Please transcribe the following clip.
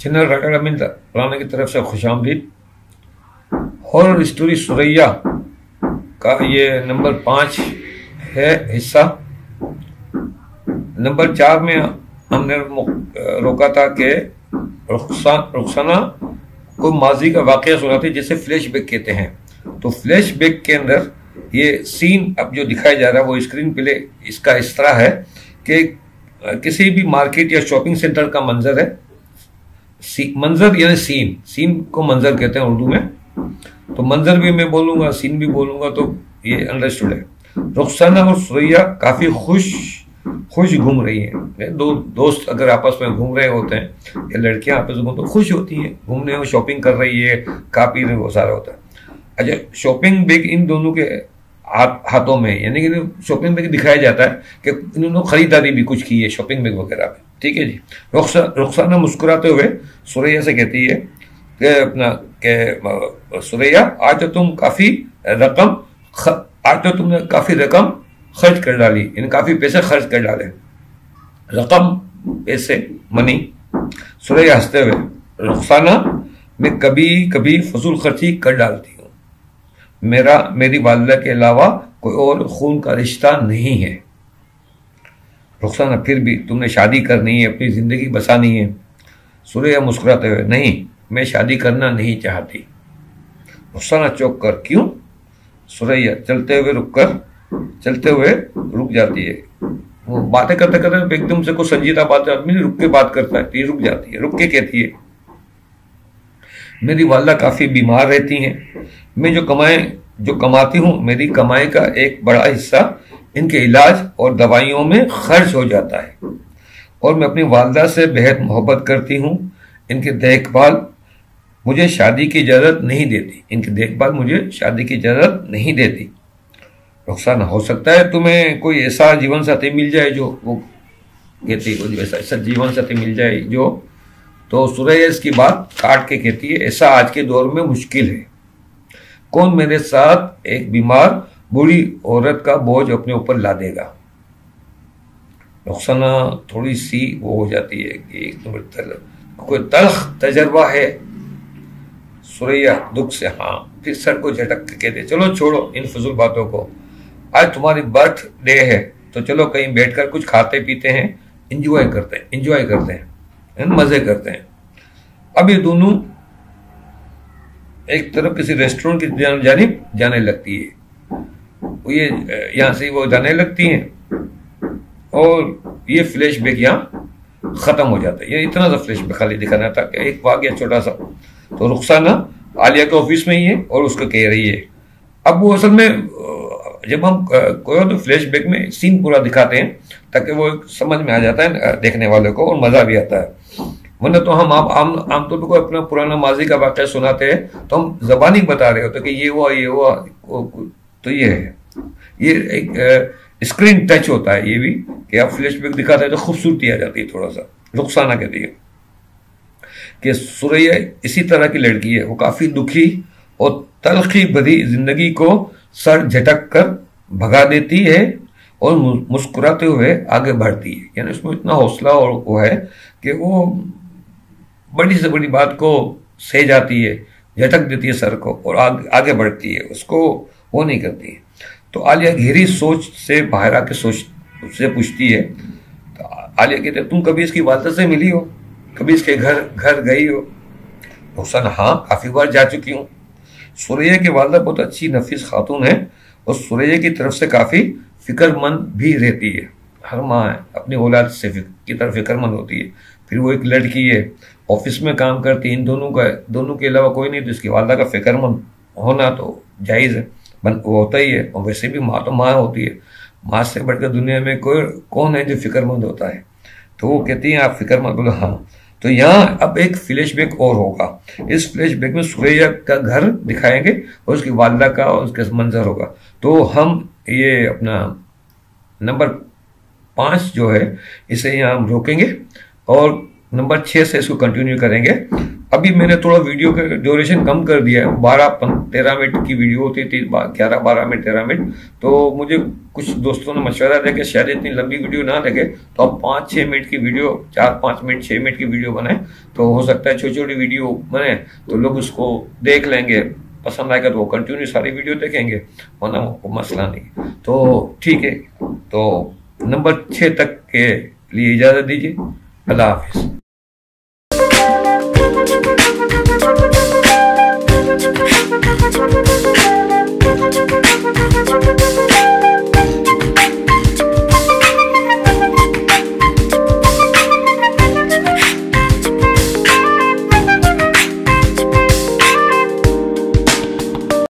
General Rathore अमीन राना की तरफ से खुश आमदीद। हॉरर स्टोरी सुरैया का ये नंबर 5 है हिस्सा। नंबर 4 में हमने रोका था कि रुखसाना को माजी का वाकया सुनाते जिसे फ्लैश बैक कहते हैं। तो फ्लैश बैक के अंदर ये सीन अब जो दिखाया जा रहा है वो स्क्रीन प्ले इसका इस तरह है कि किसी भी मार्केट या शॉपिंग सेंटर का मंजर है। मंजर यानी सीन को मंजर कहते हैं उर्दू में। तो मंजर भी मैं बोलूंगा, सीन भी बोलूंगा, तो ये अंडरस्टूड है। रुखसाना और सुरैया काफी खुश घूम रही हैं। दो दोस्त अगर आपस में घूम रहे होते हैं या लड़कियां आपस में तो खुश होती हैं, घूमने में शॉपिंग कर रही है, खा पी रही, वो सारा होता है। अच्छा, शॉपिंग बैग इन दोनों के हाथों में, यानी कि शॉपिंग बैग दिखाया जाता है कि इन्होंने खरीदारी भी कुछ की है शॉपिंग बैग वगैरह में। ठीक है जी। रुखसाना मुस्कुराते हुए सुरैया से कहती है कि सुरैया आज तो तुमने काफी रकम खर्च कर डाली, यानी काफी पैसे खर्च कर डाले। रकम पैसे मनी। सुरैया हंसते हुए, रुखसाना मैं कभी कभी फजूल खर्ची कर डालती हूँ। मेरी वालिदा के अलावा कोई और खून का रिश्ता नहीं है। रुखसाना फिर भी तुमने शादी करनी है, अपनी जिंदगी बसानी है। सुरैया मुस्कुराते हुए, नहीं मैं शादी करना नहीं चाहती। रुखसाना चौंक कर, क्यों? सुरैया चलते हुए रुक जाती है। वो बातें करते करते एकदम से कोई संजीदा बात आदमी रुक के बात करता है, रुक जाती है, रुक के कहती है, मेरी वालिदा काफी बीमार रहती हैं। मैं जो कमाती हूँ मेरी कमाई का एक बड़ा हिस्सा इनके इलाज और दवाइयों में खर्च हो जाता है, और मैं अपनी वालिदा से बेहद मोहब्बत करती हूँ। इनकी देखभाल मुझे शादी की इजाजत नहीं देती। रुखसाना, हो सकता है तुम्हें कोई ऐसा जीवन साथी मिल जाए जो, वो कहती है ऐसा जीवन साथी मिल जाए जो, तो सुरैया इसकी बात काट के कहती है, ऐसा आज के दौर में मुश्किल है। कौन मेरे साथ एक बीमार बूढ़ी औरत का बोझ अपने ऊपर ला देगा? रुखसाना थोड़ी सी वो हो जाती है कि कोई तल्ख तजर्बा है? सुरैया दुख से हाँ, फिर सर को झटक के कहते, चलो छोड़ो इन फजूल बातों को, आज तुम्हारी बर्थडे है तो चलो कहीं बैठकर कुछ खाते पीते हैं, एंजॉय करते हैं, मजे करते हैं। अब ये दोनों एक तरफ किसी रेस्टोरेंट की जानिब जाने लगती है। ये यहाँ से वो जाने लगती हैं और ये फ्लैश बैक यहाँ खत्म हो जाता है। ये इतना सा फ्लैश बैक खाली दिखाना था कि एक वाकया छोटा सा। तो रुखसाना आलिया के ऑफिस में ही है और उसको कह रही है। अब वो असल में जब हम कोई तो फ्लैश बैक में सीन पूरा दिखाते हैं ताकि वो समझ में आ जाता है देखने वाले को और मजा भी आता है। वरना तो हम आमतौर पर अपना पुराना माजी का वाक़या सुनाते हैं तो हम ज़बानी बता रहे होते कि ये हुआ तो ये है। ये एक स्क्रीन टच होता है ये भी कि आप फ्लैश बैक दिखाते हैं तो खूबसूरती आ जाती है थोड़ा सा। रुखसाना कहती है कि सुरैया इसी तरह की लड़की है, वो काफ़ी दुखी और तलखी भरी जिंदगी को सर झटक कर भगा देती है और मुस्कुराते हुए आगे बढ़ती है। यानी उसमें इतना हौसला और वो है कि वो बड़ी से बड़ी बात को सह जाती है, झटक देती है सर को और आगे बढ़ती है, उसको वो नहीं करती है। तो आलिया गहरी सोच से बाहर आके उससे पूछती है। तो आलिया कहते हैं, तुम कभी इसकी वालिदा से मिली हो, कभी इसके घर गई हो? रुखसाना, हाँ काफी बार जा चुकी हूँ। सुरैया की वालिदा बहुत अच्छी नफीस खातून है और सुरैया की तरफ से काफी फिक्रमंद भी रहती है। हर माँ अपनी औलाद से की तरफ फिक्रमंद होती है। फिर वो एक लड़की है, ऑफिस में काम करती है, इन दोनों के अलावा कोई नहीं, तो इसकी वालिदा का फिक्रमंद होना तो जायज़ है, वो होता ही है। और वैसे भी माँ तो माँ होती है, माँ से बढ़कर दुनिया में कौन है जो फिक्रमंद होता है? तो वो कहती है आप फिक्रमंद, बोलो हाँ। तो यहाँ अब एक फ्लैशबैक और होगा। इस फ्लैशबैक में सुरैया का घर दिखाएंगे और उसकी वालिदा का और उसका मंजर होगा। तो हम ये अपना नंबर 5 जो है इसे यहाँ हम रोकेंगे और नंबर 6 से इसको कंटिन्यू करेंगे। अभी मैंने थोड़ा वीडियो का ड्यूरेशन कम कर दिया है, 12-13 मिनट की वीडियो होती थी, 11-12 मिनट 13 मिनट। तो मुझे कुछ दोस्तों ने मशवरा दिया कि शायद इतनी लंबी वीडियो ना लगे, तो आप 5-6 मिनट की वीडियो, 4-5 मिनट 6 मिनट की वीडियो बनाए, तो हो सकता है छोटी छोटी वीडियो बने तो लोग उसको देख लेंगे, पसंद आएगा तो वो कंटिन्यू सारी वीडियो देखेंगे, वरना वो मसला नहीं। तो ठीक है, तो नंबर 6 तक के लिए इजाज़त दीजिए। अल्लाह हाफिज़।